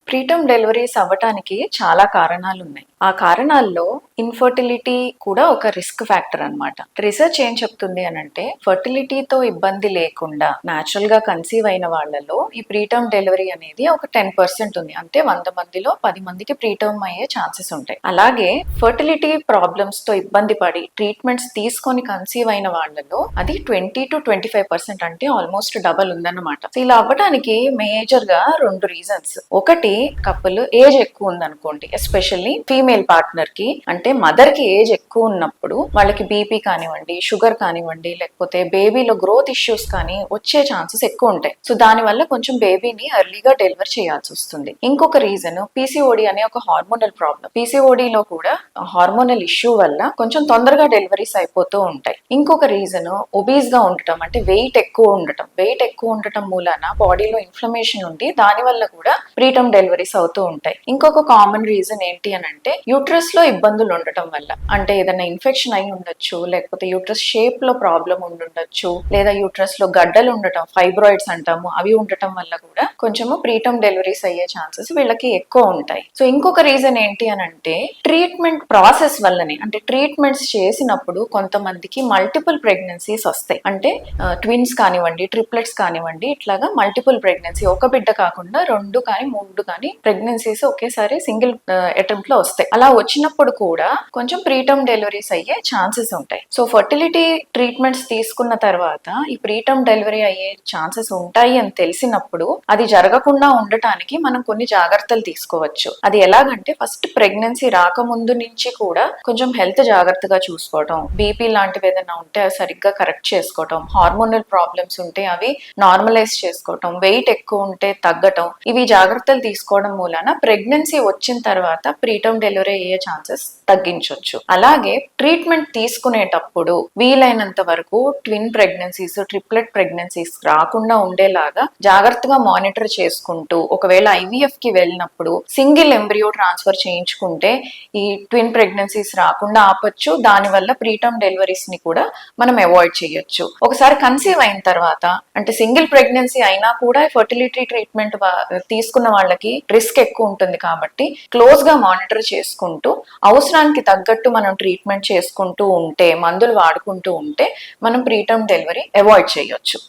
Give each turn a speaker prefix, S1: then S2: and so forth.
S1: Preterm deliveries అవ్వటానికి చాలా కారణాలు ఉన్నాయి. ఆ కారణాల్లో ఇన్ఫర్టిలిటీ కూడా ఒక రిస్క్ ఫ్యాక్టర్ అన్నమాట. రీసెర్చ్ ఏం చెప్తుంది అనంటే ఫర్టిలిటీతో ఇబ్బంది లేకుండా న్యాచురల్ గా కన్సీవ్ అయిన వాళ్ళలో ఈ ప్రీటర్మ్ డెలివరీ అనేది ఒక 10% ఉంది. అంటే 100 మందిలో 10 మందికి ప్రీటర్మ్ అయ్యే ఛాన్సెస్ ఉంటాయి. అలాగే ఫర్టిలిటీ ప్రాబ్లమ్స్ తో ఇబ్బంది పడి ట్రీట్మెంట్స్ తీసుకొని కన్సీవ్ అయిన వాళ్ళలో అది 20 to 25% అంటే ఆల్మోస్ట్ డబల్ ఉందన్నమాట. ఇలా అవ్వడానికి మేజర్ గా 2 రీజన్స్. ఒకటి, కపుల్ ఏజ్ ఎక్కువ ఉందనుకోండి, ఎస్పెషల్లీ ఫీమేల్ పార్ట్నర్ కి, అంటే మదర్ కి ఏజ్ ఎక్కువ ఉన్నప్పుడు వాళ్ళకి బీపీ కానివ్వండి, షుగర్ కానివ్వండి, లేకపోతే బేబీలో గ్రోత్ ఇష్యూస్ కానీ వచ్చే ఛాన్సెస్ ఎక్కువ ఉంటాయి. సో దాని వల్ల కొంచెం బేబీని ఎర్లీగా డెలివర్ చేయాల్సి వస్తుంది. ఇంకొక రీజన్ పీసీఓడి అనే ఒక హార్మోనల్ ప్రాబ్లం. పీసీఓడిలో కూడా హార్మోనల్ ఇష్యూ వల్ల కొంచెం తొందరగా డెలివరీస్ అయిపోతూ ఉంటాయి. ఇంకొక రీజన్ ఒబీస్ గా ఉండటం, అంటే వెయిట్ ఎక్కువ ఉండటం మూలాన బాడీలో ఇన్ఫ్లమేషన్ ఉండి దాని వల్ల కూడా ప్రీటర్మ్ డెలివరీస్ అవుతూ ఉంటాయి. ఇంకొక కామన్ రీజన్ ఏంటి అని అంటే యూట్రస్ లో ఇబ్బందులు ఉండటం వల్ల, అంటే ఏదైనా ఇన్ఫెక్షన్ అయి ఉండొచ్చు, లేకపోతే యూట్రస్ షేప్ లో ప్రాబ్లం ఉండొచ్చు, లేదా యూట్రస్ లో గడ్డలు ఉండటం, ఫైబ్రాయిడ్స్ అంటాము, అవి ఉండటం వల్ల కూడా కొంచెము ప్రీటర్మ్ డెలివరీస్ అయ్యే ఛాన్సెస్ వీళ్ళకి ఎక్కువ ఉంటాయి. సో ఇంకొక రీజన్ ఏంటి అని అంటే ట్రీట్మెంట్ ప్రాసెస్ వల్లనే, అంటే ట్రీట్మెంట్స్ చేసినప్పుడు కొంతమందికి మల్టిపుల్ ప్రెగ్నెన్సీస్ వస్తాయి. అంటే ట్విన్స్ కానివ్వండి, ట్రిప్లెట్స్ కానివ్వండి, ఇట్లాగా మల్టిపుల్ ప్రెగ్నెన్సీ, ఒక బిడ్డ కాకుండా 2 కానీ 3 కానీ ప్రెగ్నెన్సీస్ ఒకేసారి సింగిల్ అటెంప్ట్ లో వస్తాయి. అలా వచ్చినప్పుడు కూడా కొంచెం ప్రీటర్మ్ డెలివరీస్ అయ్యే ఛాన్సెస్ ఉంటాయి. సో ఫర్టిలిటీ ట్రీట్మెంట్స్ తీసుకున్న తర్వాత ఈ ప్రీటర్మ్ డెలివరీ అయ్యే ఛాన్సెస్ ఉంటాయి అని తెలిసినప్పుడు అది జరగకుండా ఉండటానికి మనం కొన్ని జాగ్రత్తలు తీసుకోవచ్చు. అది ఎలాగంటే ఫస్ట్ ప్రెగ్నెన్సీ రాకముందు నుంచి కూడా కొంచెం హెల్త్ జాగ్రత్తగా చూసుకోవటం, బీపీ లాంటివి ఏదైనా ఉంటే అవి సరిగ్గా కరెక్ట్ చేసుకోవటం, హార్మోనల్ ప్రాబ్లమ్స్ ఉంటే అవి నార్మలైజ్ చేసుకోవటం, వెయిట్ ఎక్కువ ఉంటే తగ్గటం, ఇవి జాగ్రత్తలు తీసుకోవడం మూలాన ప్రెగ్నెన్సీ వచ్చిన తర్వాత ప్రీటర్మ్ డెలివరీ అయ్యే ఛాన్సెస్ తగ్గించవచ్చు. అలాగే ట్రీట్మెంట్ తీసుకునేటప్పుడు వీలైనంత వరకు ట్విన్ ప్రెగ్నెన్సీస్, ట్రిప్లెట్ ప్రెగ్నెన్సీస్ రాకుండా ఉండేలాగా జాగ్రత్తగా మానిటర్ చేసుకుంటూ, ఒకవేళ ఐవీఎఫ్ కి వెళ్ళినప్పుడు సింగిల్ ఎంబ్రియో ట్రాన్స్ఫర్ చేయించుకుంటే ఈ ట్విన్ ప్రెగ్నెన్సీస్ రాకుండా ఆపొచ్చు. దానివల్ల ప్రీటర్మ్ డెలివరీస్ ని కూడా మనం అవాయిడ్ చేయొచ్చు. ఒకసారి కన్సీవ్ అయిన తర్వాత, అంటే సింగిల్ ప్రెగ్నెన్సీ అయినా కూడా ఫర్టిలిటీ ట్రీట్మెంట్ తీసుకున్న వాళ్ళకి రిస్క్ ఎక్కువ ఉంటుంది కాబట్టి క్లోజ్ గా మానిటర్ చేసుకుంటూ అవసరానికి తగ్గట్టు మనం ట్రీట్మెంట్ చేసుకుంటూ ఉంటే, మందులు వాడుకుంటూ ఉంటే మనం ప్రీటర్మ్ డెలివరీ అవాయిడ్ చేయొచ్చు.